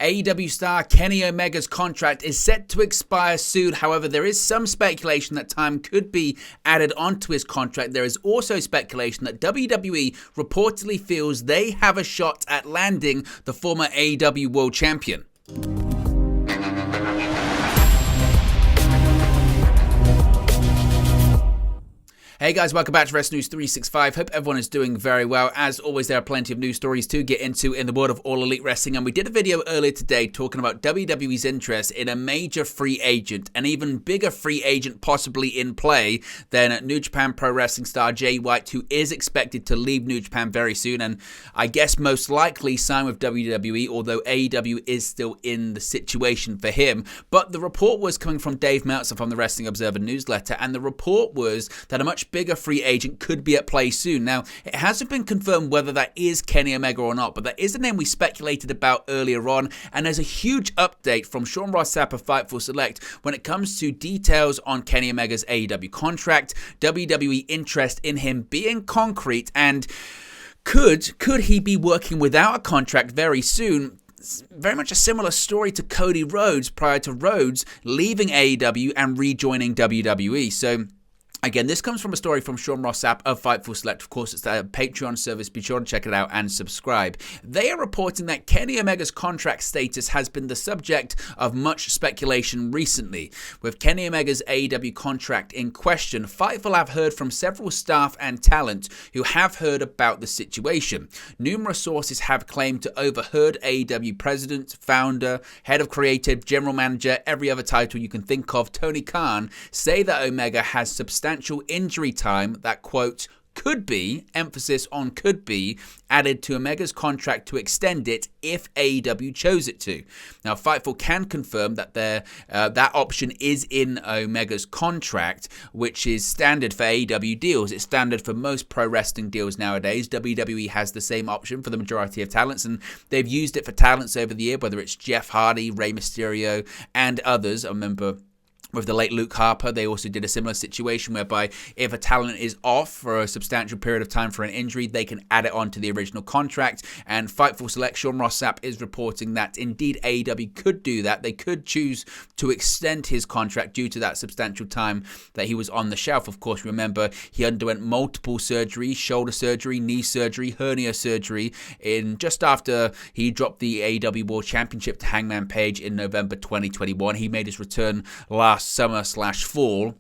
AEW star Kenny Omega's contract is set to expire soon. However, there is some speculation that time could be added onto his contract. There is also speculation that WWE reportedly feels they have a shot at landing the former AEW World Champion. Hey guys, welcome back to Wrestling News 365. Hope everyone is doing very well. As always, there are plenty of news stories to get into in the world of All Elite Wrestling, and we did a video earlier today talking about WWE's interest in a major free agent, an even bigger free agent possibly in play than New Japan Pro Wrestling star Jay White, who is expected to leave New Japan very soon, and I guess most likely sign with WWE, although AEW is still in the situation for him. But the report was coming from Dave Meltzer from the Wrestling Observer newsletter, and the report was that a much bigger free agent could be at play soon. Now, it hasn't been confirmed whether that is Kenny Omega or not, but that is the name we speculated about earlier on, and there's a huge update from Sean Ross Sapp of Fightful Select when it comes to details on Kenny Omega's AEW contract, WWE interest in him being concrete, and could he be working without a contract very soon? Very much a similar story to Cody Rhodes prior to Rhodes leaving AEW and rejoining WWE. So again, this comes from a story from Sean Ross Sapp of Fightful Select. Of course, it's their Patreon service. Be sure to check it out and subscribe. They are reporting that Kenny Omega's contract status has been the subject of much speculation recently. With Kenny Omega's AEW contract in question, Fightful have heard from several staff and talent who have heard about the situation. Numerous sources have claimed to overheard AEW president, founder, head of creative, general manager, every other title you can think of, Tony Khan, say that Omega has substantial injury time that, quote, could be, emphasis on could be, added to Omega's contract to extend it if AEW chose it to. Now, Fightful can confirm that that option is in Omega's contract, which is standard for AEW deals. It's standard for most pro wrestling deals nowadays. WWE has the same option for the majority of talents, and they've used it for talents over the year, whether it's Jeff Hardy, Rey Mysterio, and others. I remember with the late Luke Harper, they also did a similar situation whereby if a talent is off for a substantial period of time for an injury, they can add it on to the original contract. And Fightful Select, Sean Ross Sapp is reporting that indeed AEW could do that. They could choose to extend his contract due to that substantial time that he was on the shelf. Of course, remember, he underwent multiple surgeries, shoulder surgery, knee surgery, hernia surgery, in just after he dropped the AEW World Championship to Hangman Page in November 2021. He made his return last summer/fall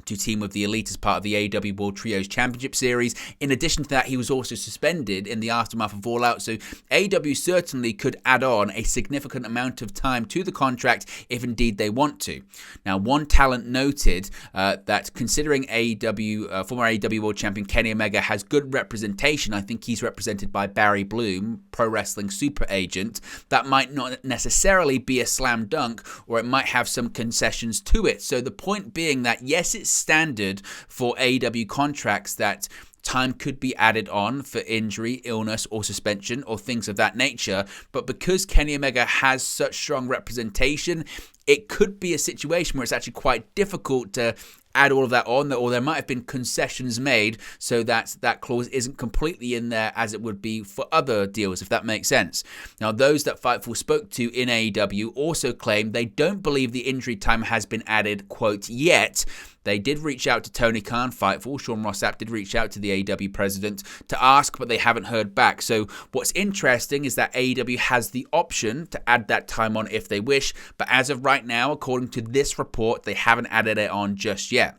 to team with the Elite as part of the AEW World Trios Championship Series. In addition to that, he was also suspended in the aftermath of All Out, so AEW certainly could add on a significant amount of time to the contract if indeed they want to. Now, one talent noted that considering former AEW World Champion Kenny Omega has good representation, I think he's represented by Barry Bloom, Pro Wrestling Super Agent, that might not necessarily be a slam dunk, or it might have some concessions to it. So the point being that, yes, it's standard for AEW contracts that time could be added on for injury, illness, or suspension, or things of that nature. But because Kenny Omega has such strong representation, it could be a situation where it's actually quite difficult to add all of that on, or there might have been concessions made so that that clause isn't completely in there as it would be for other deals, if that makes sense. Now, those that Fightful spoke to in AEW also claim they don't believe the injury time has been added, quote, yet. They did reach out to Tony Khan, Fightful. Sean Ross Sapp did reach out to the AEW president to ask, but they haven't heard back. So what's interesting is that AEW has the option to add that time on if they wish, but as of right now, according to this report, they haven't added it on just yet.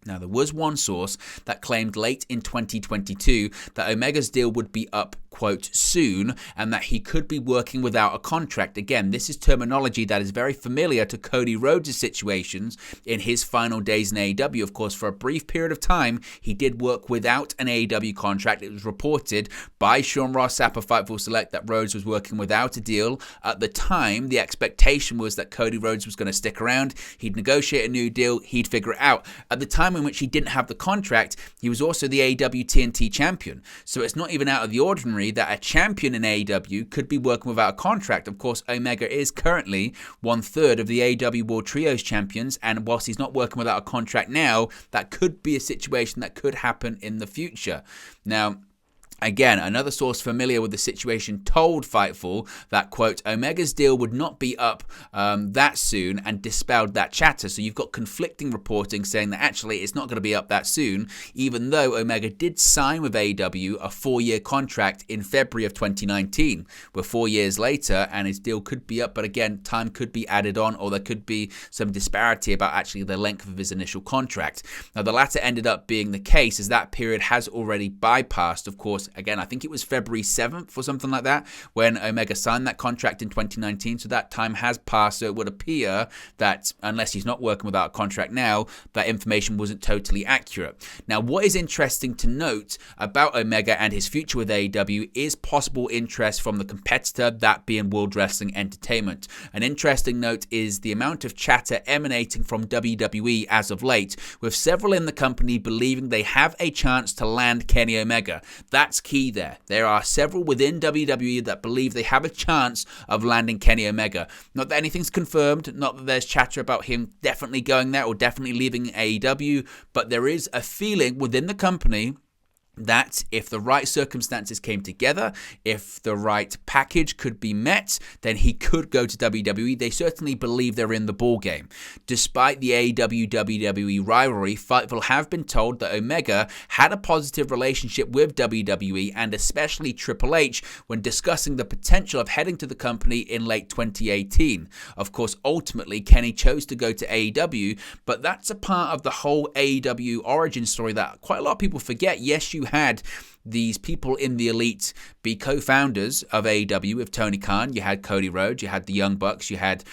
Now, there was one source that claimed late in 2022 that Omega's deal would be up, quote, soon, and that he could be working without a contract. Again, this is terminology that is very familiar to Cody Rhodes' situations in his final days in AEW. Of course, for a brief period of time, he did work without an AEW contract. It was reported by Sean Ross Sapp of Fightful Select that Rhodes was working without a deal. At the time, the expectation was that Cody Rhodes was going to stick around. He'd negotiate a new deal. He'd figure it out. At the time in which he didn't have the contract, he was also the AEW TNT champion. So it's not even out of the ordinary that a champion in AEW could be working without a contract. Of course, Omega is currently 1/3 of the AEW World Trios champions, and whilst he's not working without a contract now, that could be a situation that could happen in the future. Now, Again, another source familiar with the situation told Fightful that, quote, Omega's deal would not be up that soon, and dispelled that chatter. So you've got conflicting reporting saying that actually it's not going to be up that soon, even though Omega did sign with AEW a 4-year contract in February of 2019. We're 4 years later and his deal could be up, but again, time could be added on, or there could be some disparity about actually the length of his initial contract. Now, the latter ended up being the case, as that period has already bypassed, of course. Again, I think it was February 7th or something like that when Omega signed that contract in 2019. So that time has passed. So it would appear that unless he's not working without a contract now, that information wasn't totally accurate. Now, what is interesting to note about Omega and his future with AEW is possible interest from the competitor, that being World Wrestling Entertainment. An interesting note is the amount of chatter emanating from WWE as of late, with several in the company believing they have a chance to land Kenny Omega. That's key there. There are several within WWE that believe they have a chance of landing Kenny Omega. Not that anything's confirmed, not that there's chatter about him definitely going there or definitely leaving AEW, but there is a feeling within the company that if the right circumstances came together, if the right package could be met, then he could go to WWE. They certainly believe they're in the ballgame. Despite the AEW-WWE rivalry, Fightful have been told that Omega had a positive relationship with WWE and especially Triple H when discussing the potential of heading to the company in late 2018. Of course, ultimately, Kenny chose to go to AEW, but that's a part of the whole AEW origin story that quite a lot of people forget. Yes, you had these people in the elite be co-founders of AEW with Tony Khan. You had Cody Rhodes, you had the Young Bucks, you had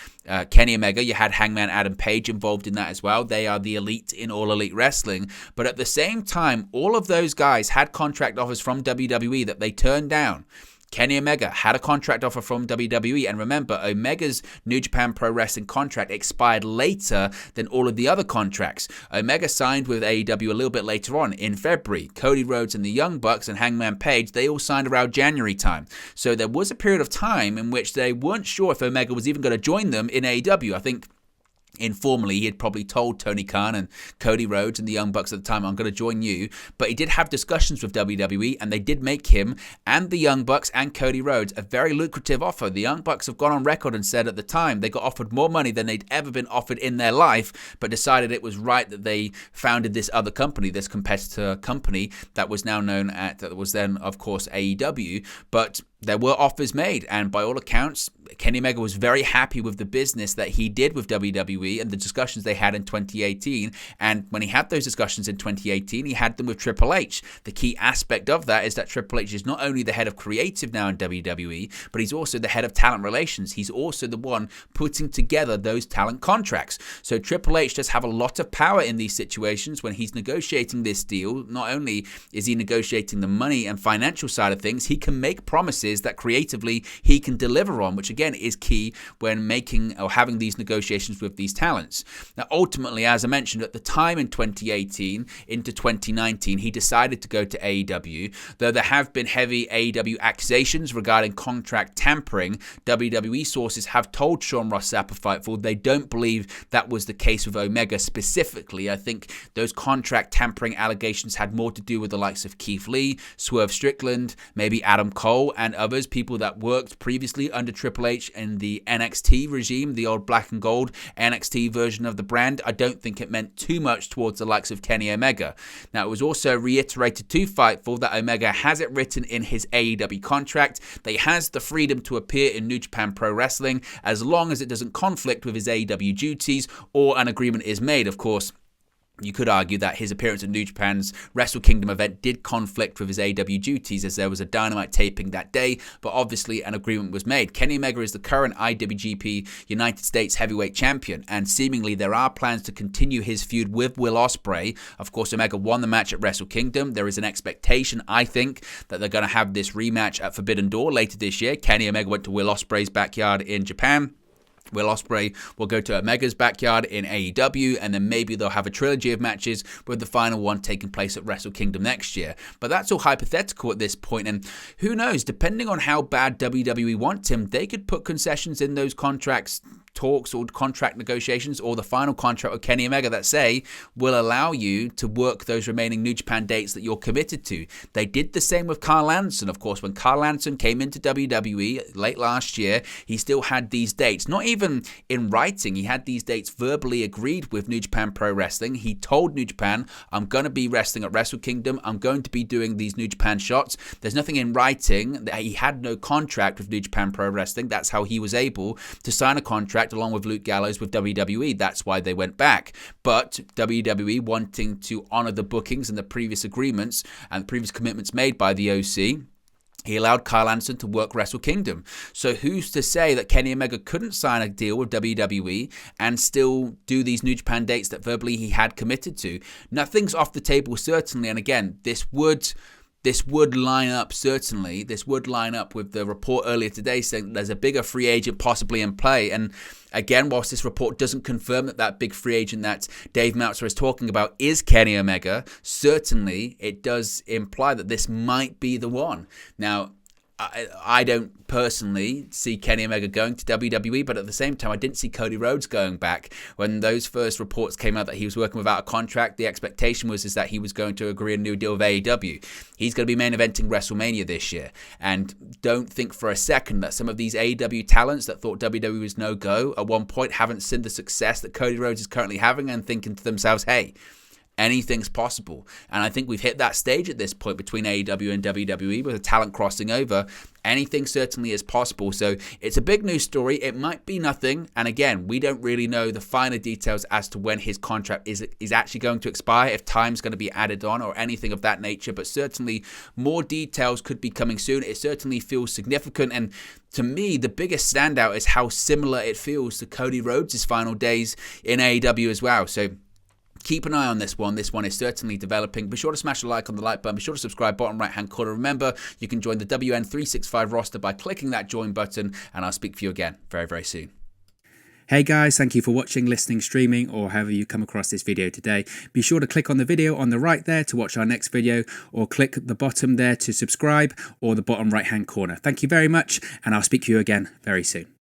Kenny Omega, you had Hangman Adam Page involved in that as well. They are the elite in All Elite Wrestling. But at the same time, all of those guys had contract offers from WWE that they turned down. Kenny Omega had a contract offer from WWE, and remember, Omega's New Japan Pro Wrestling contract expired later than all of the other contracts. Omega signed with AEW a little bit later on in February. Cody Rhodes and the Young Bucks and Hangman Page, they all signed around January time. So there was a period of time in which they weren't sure if Omega was even going to join them in AEW. I think informally, he had probably told Tony Khan and Cody Rhodes and the Young Bucks at the time, I'm going to join you. But he did have discussions with WWE, and they did make him and the Young Bucks and Cody Rhodes a very lucrative offer. The Young Bucks have gone on record and said at the time they got offered more money than they'd ever been offered in their life, but decided it was right that they founded this other company, this competitor company that was now known at, that was then, of course, AEW. But there were offers made, and by all accounts, Kenny Omega was very happy with the business that he did with WWE and the discussions they had in 2018. And when he had those discussions in 2018, he had them with Triple H. The key aspect of that is that Triple H is not only the head of creative now in WWE, but he's also the head of talent relations. He's also the one putting together those talent contracts. So Triple H does have a lot of power in these situations when he's negotiating this deal. Not only is he negotiating the money and financial side of things, he can make promises that creatively he can deliver on, which again is key when making or having these negotiations with these talents. Now, ultimately, as I mentioned, at the time in 2018 into 2019, he decided to go to AEW. Though there have been heavy AEW accusations regarding contract tampering, WWE sources have told Sean Ross Sapp of Fightful they don't believe that was the case with Omega specifically. I think those contract tampering allegations had more to do with the likes of Keith Lee, Swerve Strickland, maybe Adam Cole, and others, people that worked previously under Triple H in the NXT regime, the old black and gold NXT version of the brand. I don't think it meant too much towards the likes of Kenny Omega. Now, it was also reiterated to Fightful that Omega has it written in his AEW contract that he has the freedom to appear in New Japan Pro Wrestling as long as it doesn't conflict with his AEW duties or an agreement is made. Of course, you could argue that his appearance at New Japan's Wrestle Kingdom event did conflict with his AEW duties, as there was a Dynamite taping that day, but obviously an agreement was made. Kenny Omega is the current IWGP United States Heavyweight Champion, and seemingly there are plans to continue his feud with Will Ospreay. Of course, Omega won the match at Wrestle Kingdom. There is an expectation, I think, that they're going to have this rematch at Forbidden Door later this year. Kenny Omega went to Will Ospreay's backyard in Japan. Will Ospreay will go to Omega's backyard in AEW, and then maybe they'll have a trilogy of matches with the final one taking place at Wrestle Kingdom next year. But that's all hypothetical at this point, and who knows, depending on how bad WWE wants him, they could put concessions in those contracts talks or contract negotiations or the final contract with Kenny Omega that say will allow you to work those remaining New Japan dates that you're committed to. They did the same with Carl Anderson. Of course, when Carl Anderson came into WWE late last year, he still had these dates, not even in writing. He had these dates verbally agreed with New Japan Pro Wrestling. He told New Japan, I'm going to be wrestling at Wrestle Kingdom. I'm going to be doing these New Japan shots. There's nothing in writing. He had no contract with New Japan Pro Wrestling. That's how he was able to sign a contract along with Luke Gallows with WWE. That's why they went back. But WWE, wanting to honor the bookings and the previous agreements and the previous commitments made by the OC, he allowed Kyle Anderson to work Wrestle Kingdom. So who's to say that Kenny Omega couldn't sign a deal with WWE and still do these New Japan dates that verbally he had committed to? Nothing's off the table, certainly. And again, this would line up, certainly. This would line up with the report earlier today saying there's a bigger free agent possibly in play. And again, whilst this report doesn't confirm that big free agent that Dave Meltzer is talking about is Kenny Omega, certainly it does imply that this might be the one. Now, I don't personally see Kenny Omega going to WWE, but at the same time, I didn't see Cody Rhodes going back. When those first reports came out that he was working without a contract, the expectation was that he was going to agree a new deal with AEW. He's going to be main eventing WrestleMania this year. And don't think for a second that some of these AEW talents that thought WWE was no-go at one point haven't seen the success that Cody Rhodes is currently having and thinking to themselves, hey, anything's possible. And I think we've hit that stage at this point between AEW and WWE with the talent crossing over. Anything certainly is possible. So it's a big news story. It might be nothing. And again, we don't really know the finer details as to when his contract is actually going to expire, if time's going to be added on or anything of that nature. But certainly more details could be coming soon. It certainly feels significant. And to me, the biggest standout is how similar it feels to Cody Rhodes' final days in AEW as well. So keep an eye on this one. This one is certainly developing. Be sure to smash a like on the like button. Be sure to subscribe, bottom right-hand corner. Remember, you can join the WN365 roster by clicking that join button, and I'll speak to you again very, very soon. Hey guys, thank you for watching, listening, streaming, or however you come across this video today. Be sure to click on the video on the right there to watch our next video, or click the bottom there to subscribe, or the bottom right-hand corner. Thank you very much, and I'll speak to you again very soon.